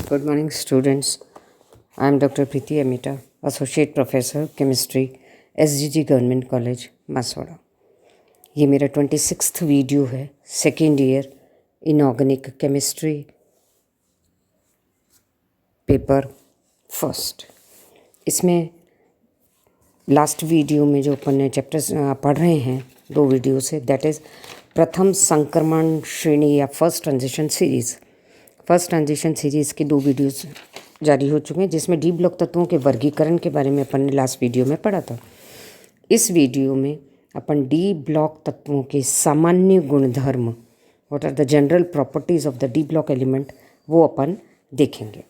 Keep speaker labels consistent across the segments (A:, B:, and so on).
A: Good morning, students. I am Dr. Preeti Amita, Associate Professor, Chemistry, SGG Government College, मसवाड़ा। ये मेरा 26th video है, second year inorganic chemistry paper first. इसमें last video में जो अपन ने chapters पढ़ रहे हैं दो वीडियो से, दैट इज़ प्रथम संक्रमण श्रेणी या first transition series. First transition series के दो वीडियोस जारी हो चुके हैं, जिसमें डी ब्लॉक तत्वों के वर्गीकरण के बारे में अपन ने लास्ट वीडियो में पढ़ा था। इस वीडियो में अपन डी ब्लॉक तत्वों के सामान्य गुणधर्म, what are the general properties of the D block element, वो अपन देखेंगे।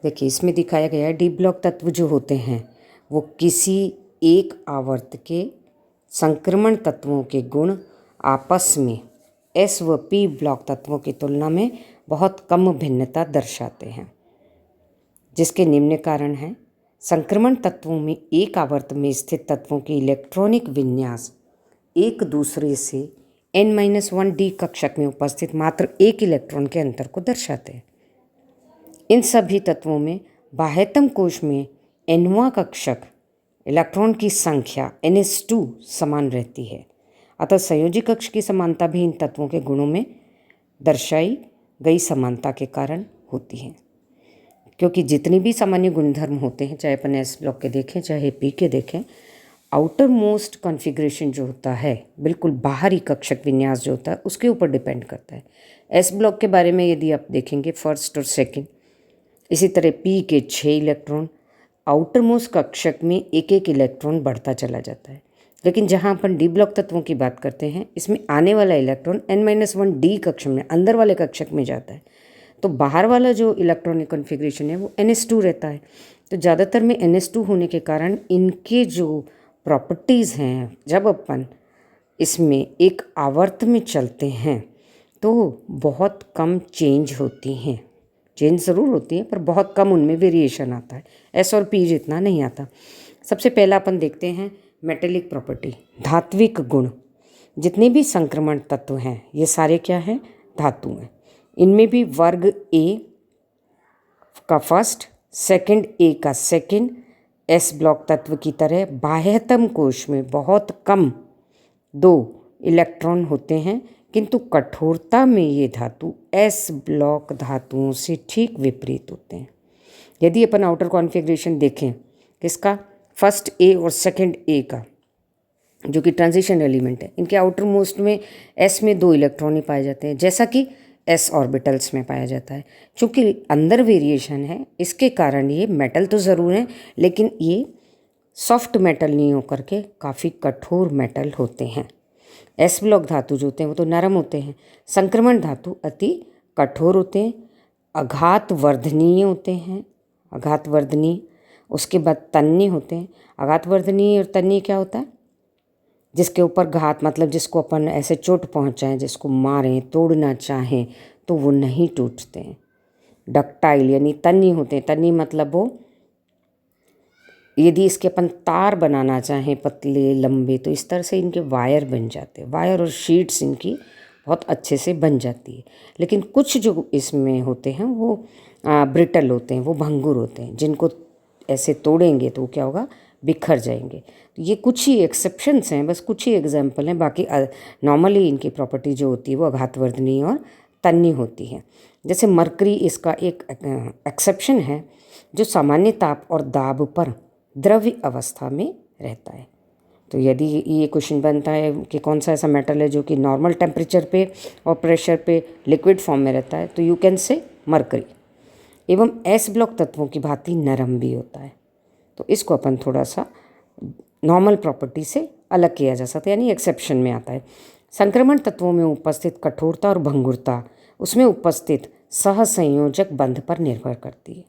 A: देखिए, इसमें दिखाया गया है डी ब्लॉक तत्व जो होते हैं वो किसी एक आवर्त के संक्रमण तत्वों के गुण आपस में एस व पी ब्लॉक तत्वों की तुलना में बहुत कम भिन्नता दर्शाते हैं, जिसके निम्न कारण हैं। संक्रमण तत्वों में एक आवर्त में स्थित तत्वों की इलेक्ट्रॉनिक विन्यास एक दूसरे से n-1d कक्षक में उपस्थित मात्र एक इलेक्ट्रॉन के अंतर को दर्शाते हैं। इन सभी तत्वों में बाह्यतम कोश में nवां कक्षक इलेक्ट्रॉन की संख्या ns2 समान रहती है। अतः संयोजी कक्ष की समानता भी इन तत्वों के गुणों में दर्शाई गई समानता के कारण होती है, क्योंकि जितनी भी सामान्य गुणधर्म होते हैं, चाहे अपन एस ब्लॉक के देखें चाहे पी के देखें, आउटर मोस्ट कॉन्फ़िगरेशन जो होता है, बिल्कुल बाहरी कक्षक विन्यास जो होता है, उसके ऊपर डिपेंड करता है। एस ब्लॉक के बारे में यदि आप देखेंगे फर्स्ट और सेकेंड, इसी तरह पी के 6 इलेक्ट्रॉन, आउटर मोस्ट कक्षक में एक एक इलेक्ट्रॉन बढ़ता चला जाता है। लेकिन जहाँ अपन डी ब्लॉक तत्वों की बात करते हैं, इसमें आने वाला इलेक्ट्रॉन n-1d कक्ष में, अंदर वाले कक्षक में जाता है, तो बाहर वाला जो इलेक्ट्रॉनिक कॉन्फ़िगरेशन है वो ns2 रहता है। तो ज़्यादातर में ns2 होने के कारण इनके जो प्रॉपर्टीज़ हैं, जब अपन इसमें एक आवर्त में चलते हैं तो बहुत कम चेंज होती हैं। चेंज ज़रूर होती है पर बहुत कम उनमें वेरिएशन आता है, एस और पी जितना नहीं आता। सबसे पहला अपन देखते हैं मेटेलिक प्रॉपर्टी, धात्विक गुण। जितने भी संक्रमण तत्व हैं ये सारे क्या हैं? धातु हैं। इनमें भी वर्ग ए का फर्स्ट, सेकंड ए का सेकंड, एस ब्लॉक तत्व की तरह बाह्यतम कोश में बहुत कम 2 इलेक्ट्रॉन होते हैं, किंतु कठोरता में ये धातु एस ब्लॉक धातुओं से ठीक विपरीत होते हैं। यदि अपन आउटर कॉन्फ़िगरेशन देखें किसका, फर्स्ट ए और सेकंड ए का, जो कि ट्रांजिशन एलिमेंट है, इनके आउटर मोस्ट में एस में 2 इलेक्ट्रॉन ही पाए जाते हैं, जैसा कि एस ऑर्बिटल्स में पाया जाता है। चूँकि अंदर वेरिएशन है, इसके कारण ये मेटल तो ज़रूर हैं, लेकिन ये सॉफ्ट मेटल नहीं होकर के काफ़ी कठोर मेटल होते हैं। एस ब्लॉक धातु जो होते हैं वो तो नरम होते हैं, संक्रमण धातु अति कठोर होते हैं, आघातवर्धनीय होते हैं, आघातवर्धनीय। उसके बाद तन्य होते हैं। आघातवर्धनीय और तन्य क्या होता है? जिसके ऊपर घात, मतलब जिसको अपन ऐसे चोट पहुंचाएं, जिसको मारें, तोड़ना चाहें तो वो नहीं टूटते हैं। डक्टाइल यानी तन्य होते हैं। तन्य मतलब वो, यदि इसके अपन तार बनाना चाहें पतले लंबे, तो इस तरह से इनके वायर बन जाते हैं। वायर और शीट्स इनकी बहुत अच्छे से बन जाती है। लेकिन कुछ जो इसमें होते हैं वो ब्रिटल होते हैं, वो भंगुर होते हैं, जिनको ऐसे तोड़ेंगे तो क्या होगा? बिखर जाएंगे। तो ये कुछ ही एक्सेप्शंस हैं, बस कुछ ही एग्जाम्पल हैं। बाकी नॉर्मली इनकी प्रॉपर्टी जो होती है वो आघातवर्धनीय और तन्य होती है। जैसे मरकरी इसका एक एक्सेप्शन है, जो सामान्य ताप और दाब पर द्रव्य अवस्था में रहता है। तो यदि ये क्वेश्चन बनता है कि कौन सा ऐसा मेटल है जो कि नॉर्मल टेम्परेचर पे और प्रेशर पे लिक्विड फॉर्म में रहता है, तो यू कैन से मरकरी। एवं एस ब्लॉक तत्वों की भांति नरम भी होता है। तो इसको अपन थोड़ा सा नॉर्मल प्रॉपर्टी से अलग किया जा सकता है, यानी एक्सेप्शन में आता है। संक्रमण तत्वों में उपस्थित कठोरता और भंगुरता उसमें उपस्थित सहसंयोजक बंध पर निर्भर करती है।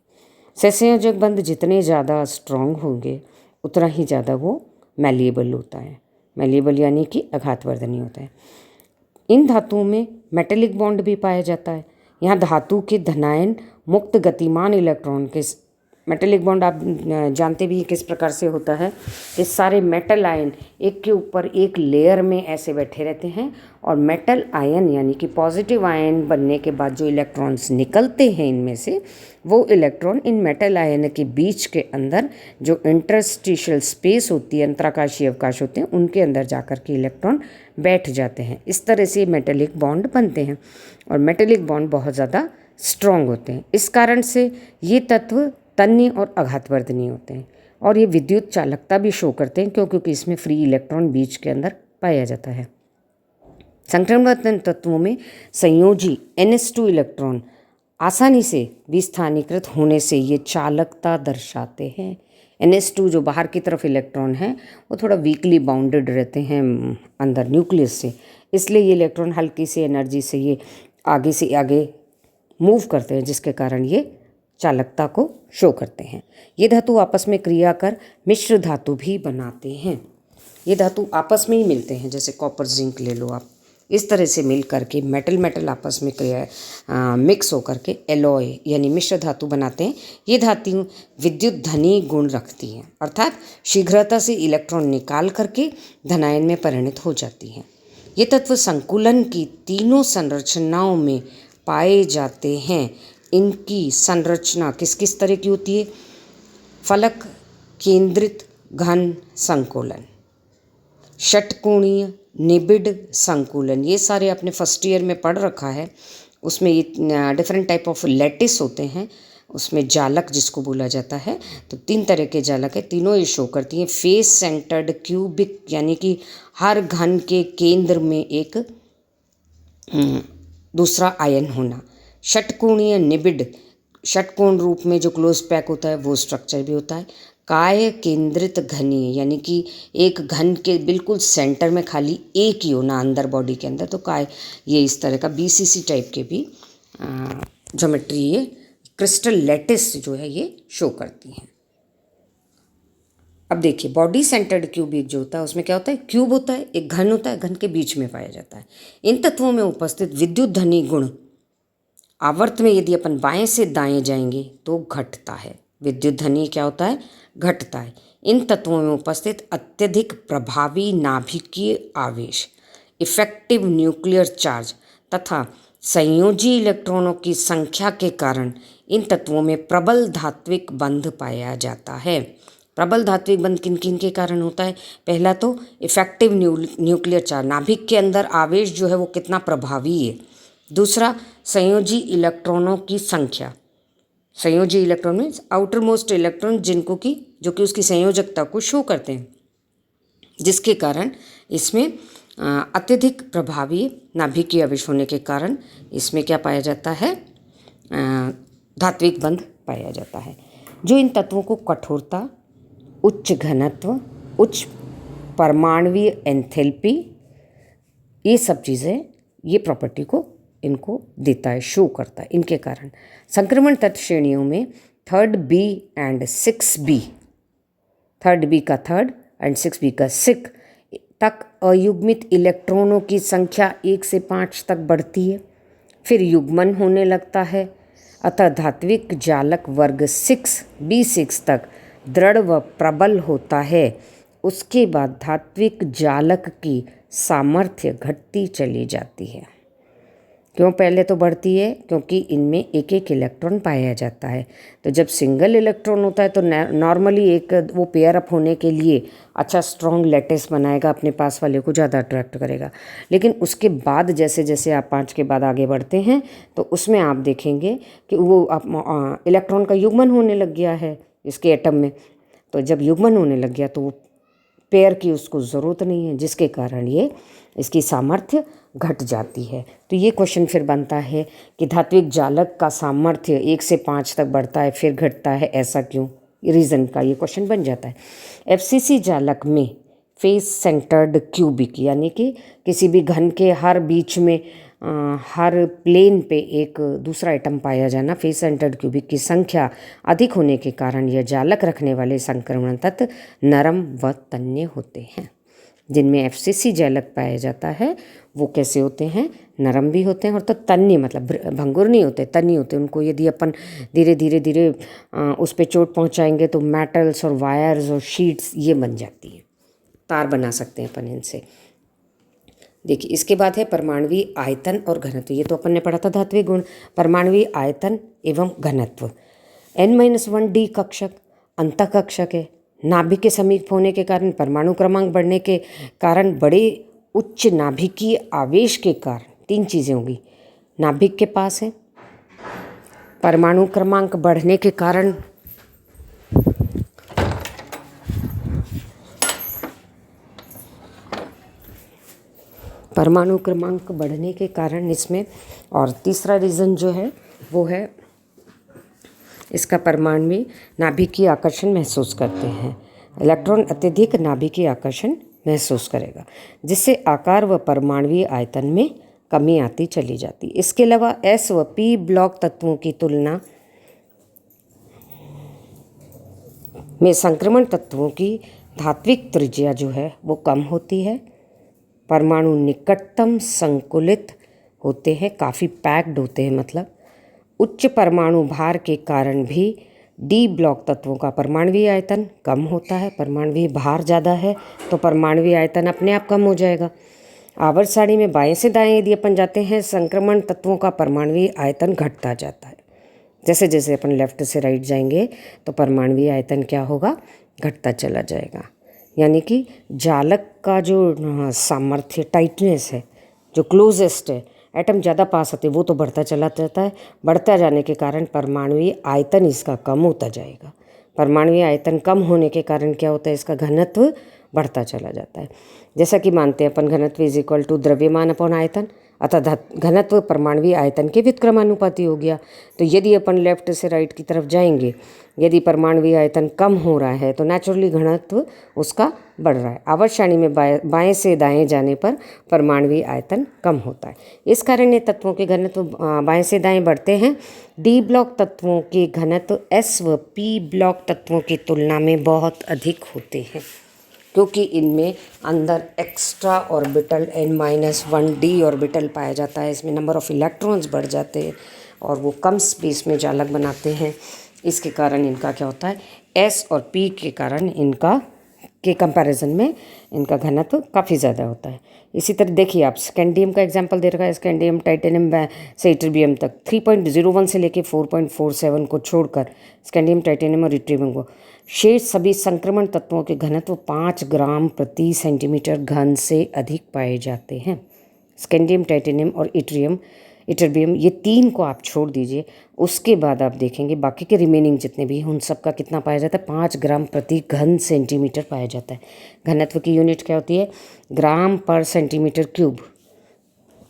A: सहसंयोजक बंध जितने ज़्यादा स्ट्रॉन्ग होंगे उतना ही ज़्यादा वो मैलिएबल होता है। मैलिएबल यानी कि आघातवर्धनीय होता है। इन धातुओं में मेटेलिक बॉन्ड भी पाया जाता है। यहाँ धातु के धनायन मुक्त गतिमान इलेक्ट्रॉन के मेटेलिक बॉन्ड आप जानते भी किस प्रकार से होता है कि सारे मेटल आयन एक के ऊपर एक लेयर में ऐसे बैठे रहते हैं और मेटल आयन यानी कि पॉजिटिव आयन बनने के बाद जो इलेक्ट्रॉन्स निकलते हैं इनमें से, वो इलेक्ट्रॉन इन मेटल आयन के बीच के अंदर जो इंटरस्टिशियल स्पेस होती है, अंतराकाशीय अवकाश होते हैं, उनके अंदर जाकर के इलेक्ट्रॉन बैठ जाते हैं। इस तरह से मेटेलिक बॉन्ड बनते हैं और मेटेलिक बॉन्ड बहुत ज़्यादा स्ट्रॉन्ग होते हैं। इस कारण से ये तत्व तन्य और आघातवर्धनीय होते हैं और ये विद्युत चालकता भी शो करते हैं क्योंकि इसमें फ्री इलेक्ट्रॉन बीच के अंदर पाया जाता है। संक्रमण तत्वों में संयोजी NS2 इलेक्ट्रॉन आसानी से विस्थानीकृत होने से ये चालकता दर्शाते हैं। NS2 जो बाहर की तरफ इलेक्ट्रॉन है वो थोड़ा वीकली बाउंडेड रहते हैं अंदर न्यूक्लियस से, इसलिए ये इलेक्ट्रॉन हल्की सी एनर्जी से ये आगे से आगे मूव करते हैं, जिसके कारण ये चालकता को शो करते हैं। ये धातु आपस में क्रिया कर मिश्र धातु भी बनाते हैं। ये धातु आपस में ही मिलते हैं, जैसे कॉपर जिंक ले लो आप, इस तरह से मिल करके मेटल आपस में क्रिया मिक्स होकर के एलॉय यानी मिश्र धातु बनाते हैं। ये धातु विद्युत धनी गुण रखती हैं, अर्थात शीघ्रता से इलेक्ट्रॉन निकाल करके धनायन में परिणत हो जाती हैं। ये तत्व संकुलन की तीनों संरचनाओं में पाए जाते हैं। इनकी संरचना किस किस तरह की होती है? फलक, केंद्रित, घन, संकुलन, षटकोणीय, निबिड, संकुलन। ये सारे आपने फर्स्ट ईयर में पढ़ रखा है। उसमें ये डिफरेंट टाइप ऑफ लैटिस होते हैं, उसमें जालक जिसको बोला जाता है। तो 3 तरह के जालक है, तीनों ये शो करती हैं। फेस सेंटर्ड क्यूबिक यानी कि हर घन के केंद्र में एक दूसरा आयन होना। षटकोणीय निबिड, षटकोण रूप में जो क्लोज पैक होता है वो स्ट्रक्चर भी होता है। काय केंद्रित घनीय यानी कि एक घन के बिल्कुल सेंटर में खाली एक ही होना अंदर बॉडी के अंदर, तो काय ये इस तरह का BCC टाइप के भी ज्योमेट्री ये क्रिस्टल लैटिस जो है ये शो करती हैं। अब देखिए बॉडी सेंटर्ड क्यूबिक जो होता है उसमें क्या होता है? क्यूब होता है, एक घन होता है, घन के बीच में पाया जाता है। इन तत्वों में उपस्थित विद्युत धनी गुण आवर्त में यदि अपन बाएं से दाएं जाएंगे तो घटता है। विद्युत धनी क्या होता है? घटता है। इन तत्वों में उपस्थित अत्यधिक प्रभावी नाभिकीय आवेश, इफेक्टिव न्यूक्लियर चार्ज तथा संयोजी इलेक्ट्रॉनों की संख्या के कारण इन तत्वों में प्रबल धात्विक बंध पाया जाता है। प्रबल धात्विक बंध किन किन के कारण होता है? पहला तो इफेक्टिव न्यूक्लियर चार्ज, नाभिक के अंदर आवेश जो है वो कितना प्रभावी है। दूसरा संयोजी इलेक्ट्रॉनों की संख्या, संयोजी electron means outer most electron जो कि उसकी संयोजकता को शो करते हैं, जिसके कारण इसमें अत्यधिक प्रभावी नाभिकीय आवेश होने के कारण इसमें क्या पाया जाता है? धात्विक बंध पाया जाता है, जो इन तत्वों को कठोरता, उच्च घनत्व, उच्च परमाणुवीय एंथैल्पी, ये सब चीज़ें ये प्रॉपर्टी को इनको देता है, शो करता है। इनके कारण संक्रमण तत्व श्रेणियों में 3rd B and 6B, 3rd B का 3rd एंड 6B का 6 तक अयुग्मित इलेक्ट्रॉनों की संख्या 1 से 5 तक बढ़ती है, फिर युग्मन होने लगता है। अतः धात्विक जालक वर्ग 6B6 तक दृढ़ व प्रबल होता है। उसके बाद धात्विक जालक की सामर्थ्य घटती चली जाती है। क्यों पहले तो बढ़ती है? क्योंकि इनमें एक एक इलेक्ट्रॉन पाया जाता है। तो जब सिंगल इलेक्ट्रॉन होता है तो नॉर्मली एक वो पेयर अप होने के लिए अच्छा स्ट्रॉन्ग लैटिस बनाएगा, अपने पास वाले को ज़्यादा अट्रैक्ट करेगा। लेकिन उसके बाद जैसे जैसे आप 5 के बाद आगे बढ़ते हैं तो उसमें आप देखेंगे कि वो इलेक्ट्रॉन का युग्मन होने लग गया है इसके एटम में। तो जब युग्मन होने लग गया तो वो पेयर की उसको ज़रूरत नहीं है, जिसके कारण ये इसकी सामर्थ्य घट जाती है। तो ये क्वेश्चन फिर बनता है कि धात्विक जालक का सामर्थ्य 1 से 5 तक बढ़ता है फिर घटता है, ऐसा क्यों? रीज़न का ये क्वेश्चन बन जाता है। FCC जालक में फेस सेंटर्ड क्यूबिक यानी कि किसी भी घन के हर बीच में हर प्लेन पे एक दूसरा एटम पाया जाना, फेस सेंटर्ड क्यूबिक की संख्या अधिक होने के कारण यह जालक रखने वाले संक्रमण तत्व नरम व तन्य होते हैं। जिनमें FCC जालक पाया जाता है वो कैसे होते हैं? नरम भी होते हैं और तो तन्य मतलब भंगुर नहीं होते, तन्य होते। उनको यदि अपन धीरे धीरे धीरे उस पर चोट पहुंचाएंगे तो मेटल्स और वायर्स और शीट्स ये बन जाती हैं, तार बना सकते हैं अपन इनसे। देखिए इसके बाद है परमाणुवीय आयतन और घनत्व। ये तो अपन ने पढ़ा था धात्विक गुण। परमाणुवीय आयतन एवं घनत्व। N-1D कक्षक अंतःकक्षक है। नाभिक के समीप होने के कारण, परमाणु क्रमांक बढ़ने के कारण, बड़े उच्च नाभिकीय आवेश के कारण 3 चीज़ें होंगी। नाभिक के पास है, परमाणु क्रमांक बढ़ने के कारण इसमें, और तीसरा रीज़न जो है वो है इसका परमाणु नाभिकीय आकर्षण महसूस करते हैं। इलेक्ट्रॉन अत्यधिक नाभिकीय आकर्षण महसूस करेगा, जिससे आकार व परमाणुवीय आयतन में कमी आती चली जाती। इसके अलावा S व P ब्लॉक तत्वों की तुलना में संक्रमण तत्वों की धात्विक त्रिज्या जो है वो कम होती है। परमाणु निकटतम संकुलित होते हैं, काफ़ी पैक्ड होते हैं, मतलब उच्च परमाणु भार के कारण भी डी ब्लॉक तत्वों का परमाणुवीय आयतन कम होता है। परमाणुवीय भार ज़्यादा है तो परमाणुवीय आयतन अपने आप कम हो जाएगा। आवर्त सारणी में बाएं से दाएं यदि अपन जाते हैं, संक्रमण तत्वों का परमाणुवीय आयतन घटता जाता है। जैसे जैसे अपन लेफ्ट से राइट जाएंगे तो परमाणुवीय आयतन क्या होगा, घटता चला जाएगा। यानी कि जालक का जो सामर्थ्य, टाइटनेस है, जो क्लोजेस्ट है, एटम ज़्यादा पास होते, वो तो बढ़ता चला जाता है। बढ़ता जाने के कारण परमाणुवीय आयतन इसका कम होता जाएगा। परमाणुवीय आयतन कम होने के कारण क्या होता है, इसका घनत्व बढ़ता चला जाता है। जैसा कि मानते हैं अपन, घनत्व इज इक्वल टू द्रव्यमान अपॉन आयतन, अतः घनत्व परमाणुवीय आयतन के व्युत्क्रमानुपाती हो गया। तो यदि अपन लेफ्ट से राइट की तरफ जाएंगे, यदि परमाणुवीय आयतन कम हो रहा है तो नेचुरली घनत्व उसका बढ़ रहा है। आवर्त सारणी में बाएं से दाएं जाने पर परमाणुवीय आयतन कम होता है। इस कारण ये तत्वों के घनत्व बाएं से दाएं बढ़ते हैं। डी ब्लॉक तत्वों के घनत्व S व P ब्लॉक तत्वों की तुलना में बहुत अधिक होते हैं, क्योंकि इनमें अंदर एक्स्ट्रा ऑर्बिटल N-1D ऑर्बिटल पाया जाता है। इसमें नंबर ऑफ इलेक्ट्रॉन्स बढ़ जाते हैं और वो कम स्पेस में जालक बनाते हैं। इसके कारण इनका क्या होता है, S और P के कारण इनका के कंपैरिजन में इनका घनत्व काफ़ी ज़्यादा होता है। इसी तरह देखिए आप स्कैंडियम का एग्जांपल दे रखा है। स्कैंडियम, टाइटेनियम से इट्रिबियम तक 3.01 से लेके 4.47 को छोड़कर, स्कैंडियम, टाइटेनियम और इट्रिबियम को, शेष सभी संक्रमण तत्वों के घनत्व 5 ग्राम प्रति सेंटीमीटर घन से अधिक पाए जाते हैं। स्कैंडियम, टाइटेनियम और इट्रिबियम, ये 3 को आप छोड़ दीजिए, उसके बाद आप देखेंगे बाकी के रिमेनिंग जितने भी उन सब का कितना पाया जाता है, 5 ग्राम प्रति घन सेंटीमीटर पाया जाता है। घनत्व की यूनिट क्या होती है, ग्राम पर सेंटीमीटर क्यूब।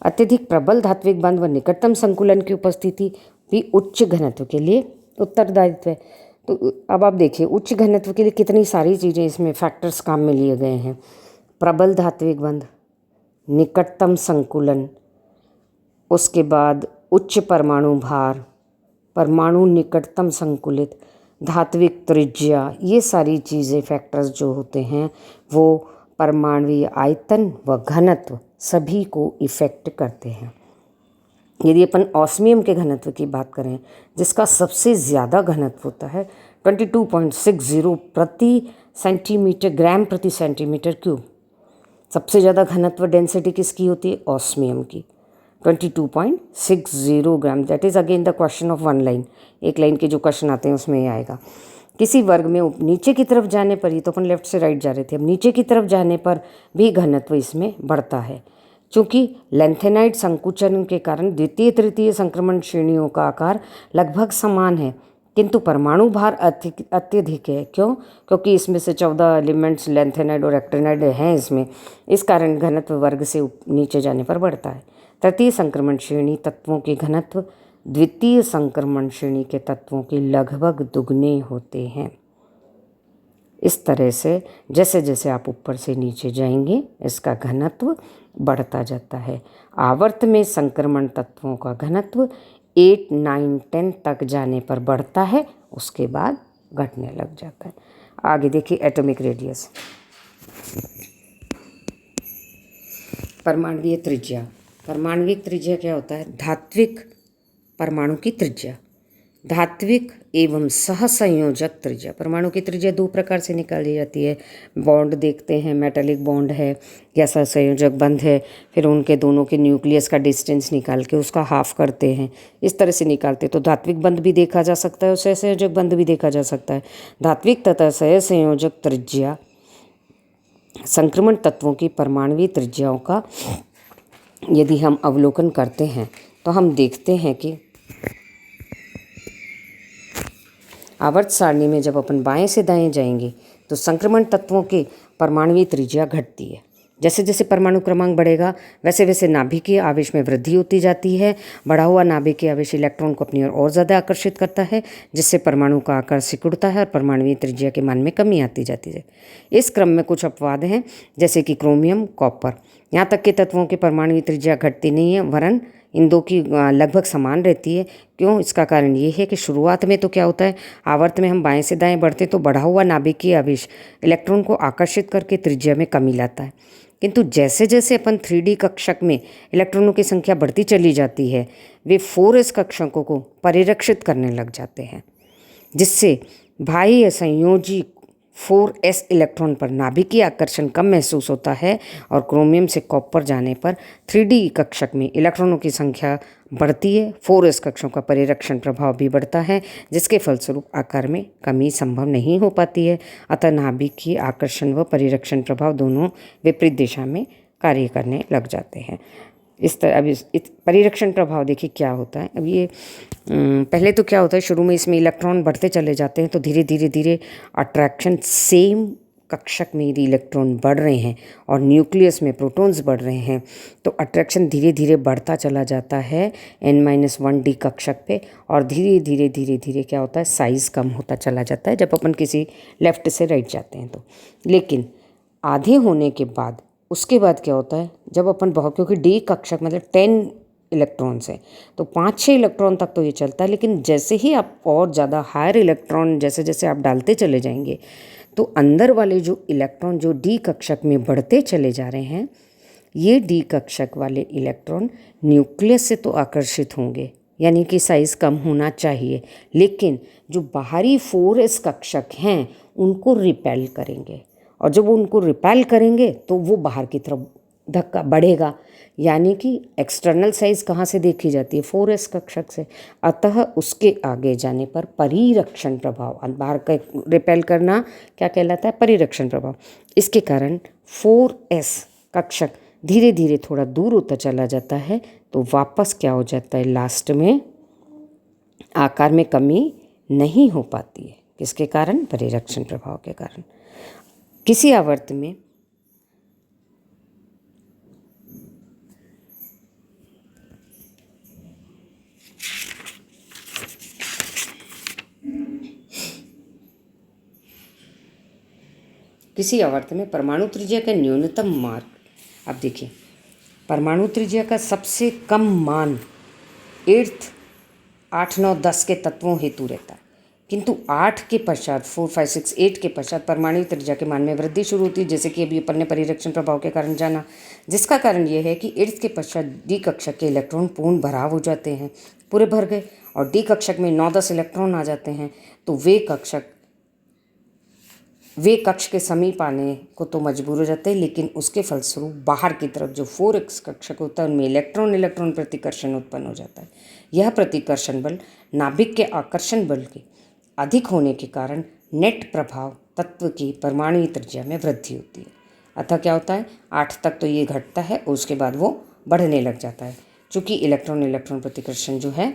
A: अत्यधिक प्रबल धात्विक बंध व निकटतम संकुलन की उपस्थिति भी उच्च घनत्व के लिए उत्तरदायित्व है। तो अब आप देखिए उच्च घनत्व के लिए कितनी सारी चीज़ें इसमें फैक्टर्स काम में लिए गए हैं। प्रबल धात्विक बंध, निकटतम संकुलन, उसके बाद उच्च परमाणु भार, परमाणु निकटतम संकुलित, धात्विक त्रिज्या, ये सारी चीज़ें फैक्टर्स जो होते हैं वो परमाणुवीय आयतन व घनत्व सभी को इफ़ेक्ट करते हैं। यदि अपन ऑस्मियम के घनत्व की बात करें, जिसका सबसे ज़्यादा घनत्व होता है 22.60 प्रति सेंटीमीटर, ग्राम प्रति सेंटीमीटर क्यूब, सबसे ज़्यादा घनत्व डेंसिटी किसकी होती है, ऑस्मियम की, 22.60 gram. That is again the question of 1 line, एक लाइन के जो क्वेश्चन आते हैं उसमें आएगा। किसी वर्ग में नीचे की तरफ जाने पर, ही तो अपन लेफ्ट से राइट जा रहे थे, अब नीचे की तरफ जाने पर भी घनत्व इसमें बढ़ता है, चूँकि लेंथेनाइड संकुचन के कारण द्वितीय तृतीय संक्रमण श्रेणियों का आकार लगभग समान है, किंतु परमाणु भार अत्यधिक है। क्यों? क्योंकि इसमें से 14 एलिमेंट्स लेंथेनाइड और एक्टिनाइड हैं इसमें, इस कारण घनत्व वर्ग से नीचे जाने पर बढ़ता है। तृतीय संक्रमण श्रेणी तत्वों के घनत्व द्वितीय संक्रमण श्रेणी के तत्वों के लगभग दुगने होते हैं। इस तरह से जैसे जैसे आप ऊपर से नीचे जाएंगे इसका घनत्व बढ़ता जाता है। आवर्त में संक्रमण तत्वों का घनत्व 8, 9, 10 तक जाने पर बढ़ता है, उसके बाद घटने लग जाता है। आगे देखिए एटॉमिक रेडियस, परमाणुवीय त्रिज्या। परमाणविक त्रिज्या क्या होता है? धात्विक परमाणु की त्रिज्या। धात्विक एवं सहसंयोजक त्रिज्या। परमाणु की त्रिज्या दो प्रकार से निकाली जाती है। बॉन्ड देखते हैं, मेटालिक बॉन्ड है या सहसंयोजक बंध है, फिर उनके दोनों के न्यूक्लियस का डिस्टेंस निकाल के उसका हाफ करते हैं, इस तरह से निकालते हैं। तो धात्विक बंध भी देखा जा सकता है और सहसंयोजक बंध भी देखा जा सकता है। धात्विक तथा सहसंयोजक त्रिज्या संक्रमण तत्वों की परमाणुवीय त्रिज्याओं का यदि हम अवलोकन करते हैं तो हम देखते हैं कि आवर्त सारणी में जब अपन बाएं से दाएं जाएंगे तो संक्रमण तत्वों के परमाणुवीय त्रिज्या घटती है। जैसे जैसे परमाणु क्रमांक बढ़ेगा वैसे वैसे नाभिकीय आवेश में वृद्धि होती जाती है। बढ़ा हुआ नाभिकीय आवेश इलेक्ट्रॉन को अपनी ओर ज़्यादा आकर्षित करता है, जिससे परमाणु का आकार सिकुड़ता है और परमाणुवीय त्रिज्या के मान में कमी आती जाती है। इस क्रम में कुछ अपवाद हैं, जैसे कि क्रोमियम, कॉपर। यहाँ तक के तत्वों की परमाणुवीय त्रिज्या घटती नहीं है, वरन इन दो की लगभग समान रहती है। क्यों? इसका कारण ये है कि शुरुआत में तो क्या होता है, आवर्त में हम बाएं से दाएं बढ़ते तो बढ़ा हुआ नाभिकीय आवेश इलेक्ट्रॉन को आकर्षित करके त्रिज्या में कमी लाता है, किंतु जैसे जैसे अपन 3D कक्षक में इलेक्ट्रॉनों की संख्या बढ़ती चली जाती है, वे 4s कक्षकों को परिरक्षित करने लग जाते हैं, जिससे बाह्य संयोजी 4s इलेक्ट्रॉन पर नाभिकीय आकर्षण कम महसूस होता है और क्रोमियम से कॉपर जाने पर 3D कक्षक में इलेक्ट्रॉनों की संख्या बढ़ती है। 4s कक्षकों का परिरक्षण प्रभाव भी बढ़ता है, जिसके फलस्वरूप आकार में कमी संभव नहीं हो पाती है। अतः नाभिकीय आकर्षण व परिरक्षण प्रभाव दोनों विपरीत दिशा में कार्य करने लग जाते हैं। इस तरह अब इस परिरक्षण प्रभाव देखिए क्या होता है। अब ये पहले तो क्या होता है, शुरू में इसमें इलेक्ट्रॉन बढ़ते चले जाते हैं तो धीरे धीरे धीरे अट्रैक्शन, सेम कक्षक में यदि इलेक्ट्रॉन बढ़ रहे हैं और न्यूक्लियस में प्रोटॉन्स बढ़ रहे हैं तो अट्रैक्शन धीरे धीरे बढ़ता चला जाता है n-1d कक्षक पे, और धीरे धीरे धीरे धीरे क्या होता है, साइज़ कम होता चला जाता है जब अपन किसी लेफ़्ट से राइट जाते हैं तो। लेकिन आधे होने के बाद उसके बाद क्या होता है, जब अपन बहुत, क्योंकि डी कक्षक मतलब 10 इलेक्ट्रॉन्स है तो 5-6 इलेक्ट्रॉन तक तो ये चलता है, लेकिन जैसे ही आप और ज़्यादा हायर इलेक्ट्रॉन जैसे जैसे आप डालते चले जाएंगे तो अंदर वाले जो इलेक्ट्रॉन जो डी कक्षक में बढ़ते चले जा रहे हैं, ये डी कक्षक वाले इलेक्ट्रॉन न्यूक्लियस से तो आकर्षित होंगे, यानी कि साइज़ कम होना चाहिए, लेकिन जो बाहरी 4s कक्षक हैं उनको रिपेल करेंगे, और जब वो उनको रिपेल करेंगे तो वो बाहर की तरफ धक्का बढ़ेगा, यानी कि एक्सटर्नल साइज़ कहाँ से देखी जाती है, 4s कक्षक से। अतः उसके आगे जाने पर परिरक्षण प्रभाव, बाहर का रिपेल करना क्या कहलाता है, परिरक्षण प्रभाव। इसके कारण 4s कक्षक धीरे धीरे थोड़ा दूर होता चला जाता है तो वापस क्या हो जाता है, लास्ट में आकार में कमी नहीं हो पाती है। किसके कारण? परिरक्षण प्रभाव के कारण। किसी आवर्त में परमाणु त्रिज्या का न्यूनतम मार्ग, अब देखिए परमाणु त्रिज्या का सबसे कम मान 8th 8, 9, 10 के तत्वों हेतु रहता है, किंतु 8 के पश्चात 4, 5, 6, 8 के पश्चात परमाणु त्रिज्या के मान में वृद्धि शुरू होती है, जैसे कि अभी अपन ने परिरक्षण प्रभाव के कारण जाना, जिसका कारण ये है कि 8th के पश्चात डी कक्षक के इलेक्ट्रॉन पूर्ण भराव हो जाते हैं, पूरे भर गए, और डी कक्षक में 9-10 इलेक्ट्रॉन आ जाते हैं, तो वे कक्ष के समीप आने को तो मजबूर हो जाते हैं, लेकिन उसके फलस्वरूप बाहर की तरफ जो 4s कक्षक होता है उनमें इलेक्ट्रॉन प्रतिकर्षण उत्पन्न हो जाता है। यह प्रतिकर्षण बल नाभिक के आकर्षण बल के अधिक होने के कारण नेट प्रभाव तत्व की परमाणु त्रिज्या में वृद्धि होती है। अतः क्या होता है, 8 तक तो ये घटता है और उसके बाद वो बढ़ने लग जाता है, चूँकि इलेक्ट्रॉन प्रतिकर्षण जो है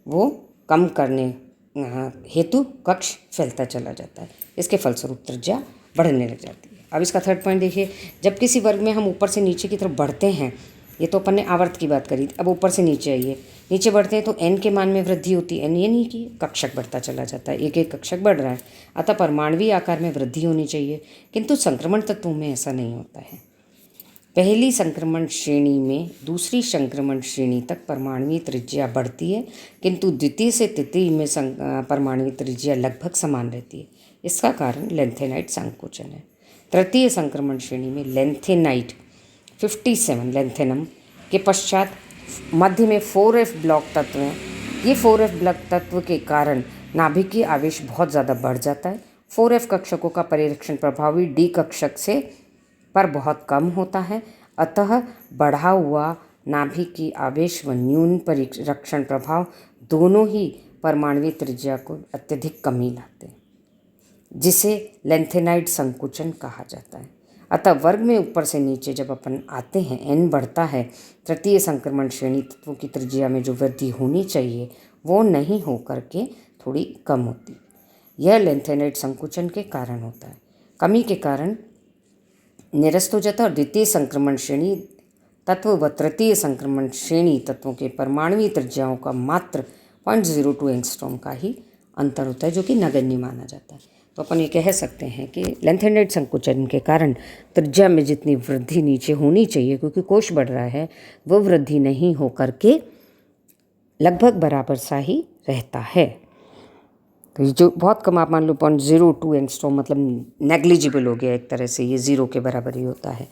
A: वो कम करने हेतु कक्ष फैलता चला जाता है, इसके फलस्वरूप त्रिज्या बढ़ने लग जाती है। अब इसका थर्ड पॉइंट देखिए, जब किसी वर्ग में हम ऊपर से नीचे की तरफ बढ़ते हैं, ये तो अपन ने आवर्त की बात करी, अब ऊपर से नीचे आइए, नीचे बढ़ते हैं तो n के मान में वृद्धि होती है, n ये नहीं कि कक्षक बढ़ता चला जाता है, एक एक कक्षक बढ़ रहा है, अतः परमाणुवीय आकार में वृद्धि होनी चाहिए, किंतु संक्रमण तत्वों में ऐसा नहीं होता है। पहली संक्रमण श्रेणी में दूसरी संक्रमण श्रेणी तक परमाणुवीय त्रिज्या बढ़ती है, किंतु द्वितीय से तृतीय में परमाणुवीय त्रिज्या लगभग समान रहती है। इसका कारण लेंथेनाइट संकोचन है। तृतीय संक्रमण श्रेणी में लेंथेनाइट 57 लेंथेनम के पश्चात मध्य में 4f ब्लॉक तत्व हैं। ये 4f ब्लॉक तत्व के कारण नाभिकीय आवेश बहुत ज़्यादा बढ़ जाता है। 4f कक्षकों का परिरक्षण प्रभावी d कक्षक से पर बहुत कम होता है, अतः बढ़ा हुआ नाभिकीय आवेश व न्यून परिरक्षण प्रभाव दोनों ही परमाणुवीय त्रिज्या को अत्यधिक कमी लाते हैं, जिसे लेंथेनाइड संकुचन कहा जाता है। अतः वर्ग में ऊपर से नीचे जब अपन आते हैं, n बढ़ता है, तृतीय संक्रमण श्रेणी तत्वों की त्रिज्या में जो वृद्धि होनी चाहिए वो नहीं हो करके थोड़ी कम होती। यह लेंथेनाइड संकुचन के कारण होता है। कमी के कारण निरस्त हो जाता है और द्वितीय संक्रमण श्रेणी तत्व व तृतीय संक्रमण श्रेणी तत्वों के परमाणुवीय त्रिज्याओं का मात्र 0.02 एंगस्ट्रॉम का ही अंतर होता है, जो कि नगण्य माना जाता है। तो अपन ये कह सकते हैं कि लेंथेनाइड संकुचन के कारण त्रिज्या में जितनी वृद्धि नीचे होनी चाहिए, क्योंकि कोश बढ़ रहा है, वो वृद्धि नहीं हो करके लगभग बराबर सा ही रहता है। तो ये जो बहुत कम, आप मान लो 0.02 एंगस्ट्रॉम मतलब नेग्लिजिबल हो गया एक तरह से, ये 0 के बराबर ही होता है।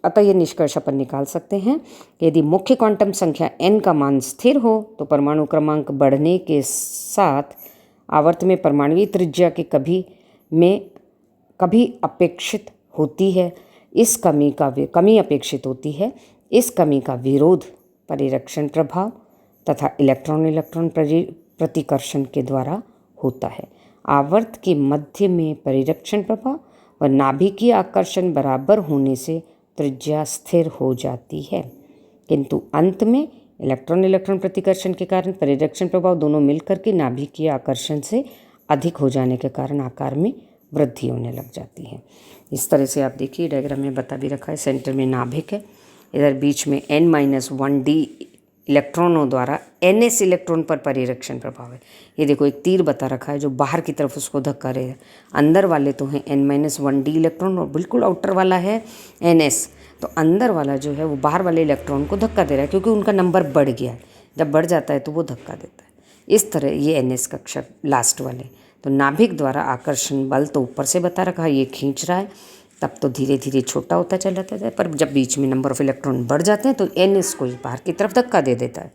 A: अतः यह निष्कर्ष अपन निकाल सकते हैं कि यदि मुख्य क्वांटम संख्या n का मान स्थिर हो तो परमाणु क्रमांक बढ़ने के साथ आवर्त में परमाणुवीय त्रिज्या के कभी अपेक्षित होती है। इस कमी अपेक्षित होती है। इस कमी का विरोध परिरक्षण प्रभाव तथा इलेक्ट्रॉन प्रतिकर्षण के द्वारा होता है। आवर्त के मध्य में परिरक्षण प्रभाव और नाभिकीय आकर्षण बराबर होने से त्रिज्या स्थिर हो जाती है, किंतु अंत में इलेक्ट्रॉन प्रतिकर्षण के कारण परिरक्षण प्रभाव दोनों मिलकर के नाभिकीय आकर्षण से अधिक हो जाने के कारण आकार में वृद्धि होने लग जाती है। इस तरह से आप देखिए डायग्राम में बता भी रखा है। सेंटर में नाभिक है, इधर बीच में n-1d इलेक्ट्रॉनों द्वारा ns इलेक्ट्रॉन पर परिरक्षण प्रभाव है। ये देखो एक तीर बता रखा है जो बाहर की तरफ उसको धक्का रहे हैं। अंदर वाले तो हैं n-1d इलेक्ट्रॉन और बिल्कुल आउटर वाला है ns। तो अंदर वाला जो है वो बाहर वाले इलेक्ट्रॉन को धक्का दे रहा है, क्योंकि उनका नंबर बढ़ गया है। जब बढ़ जाता है तो वो धक्का देता है। इस तरह ये ns कक्षक लास्ट वाले। तो नाभिक द्वारा आकर्षण बल तो ऊपर से बता रखा है, ये खींच रहा है, तब तो धीरे धीरे छोटा होता चला जाता है, पर जब बीच में नंबर ऑफ इलेक्ट्रॉन बढ़ जाते हैं तो ns को बाहर की तरफ धक्का दे देता है।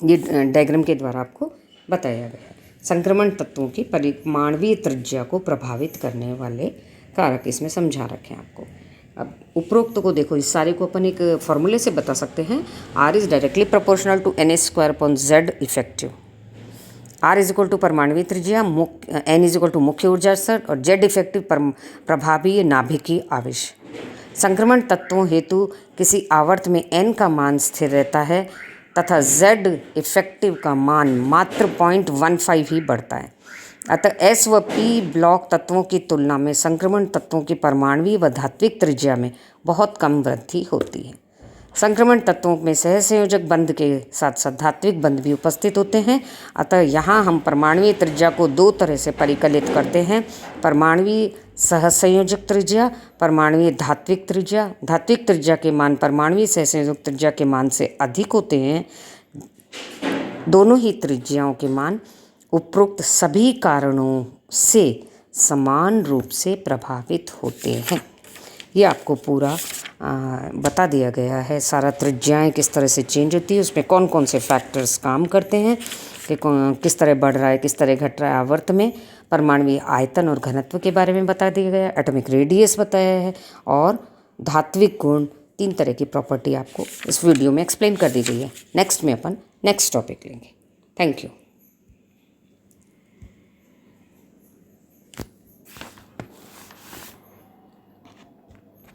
A: ये डायग्राम के द्वारा आपको बताया गया है। संक्रमण तत्वों की परमाणुवीय त्रिज्या को प्रभावित करने वाले कारक इसमें समझा रखे हैं आपको। अब उपरोक्त को देखो, इस सारे को अपन एक फॉर्मूले से बता सकते हैं। R is directly proportional to n² Z effective. R is equal to परमाणुवीय त्रिज्या, N इज इक्वल टू मुख्य ऊर्जा स्तर और Z इफेक्टिव प्रभावी नाभिकीय आवेश। संक्रमण तत्वों हेतु किसी आवर्त में N का मान स्थिर रहता है तथा Z इफेक्टिव का मान मात्र 0.15 ही बढ़ता है। अतः S व P ब्लॉक तत्वों की तुलना में संक्रमण तत्वों की परमाणुवीय व धात्विक त्रिज्या में बहुत कम वृद्धि होती है। संक्रमण तत्वों में सहसंयोजक बंध के साथ साथ धात्विक बंध भी उपस्थित होते हैं। अतः यहाँ हम परमाणुवीय त्रिज्या को दो तरह से परिकलित करते हैं: परमाणुवीय सहसंयोजक त्रिज्या, परमाणुवीय धात्विक त्रिज्या। धात्विक त्रिज्या के मान परमाणुवीय सहसंयोजक त्रिज्या के मान से अधिक होते हैं। दोनों ही त्रिज्याओं के मान उपरोक्त सभी कारणों से समान रूप से प्रभावित होते हैं। ये आपको पूरा बता दिया गया है। सारा त्रिज्याएं किस तरह से चेंज होती है, उसमें कौन कौन से फैक्टर्स काम करते हैं, कि किस तरह बढ़ रहा है, किस तरह घट रहा है आवर्त में। परमाणुवीय आयतन और घनत्व के बारे में बता दिया गया है। एटॉमिक रेडियस बताया है और धात्विक गुण, 3 तरह की प्रॉपर्टी आपको इस वीडियो में एक्सप्लेन कर दी गई है। नेक्स्ट में अपन नेक्स्ट टॉपिक लेंगे। Thank you.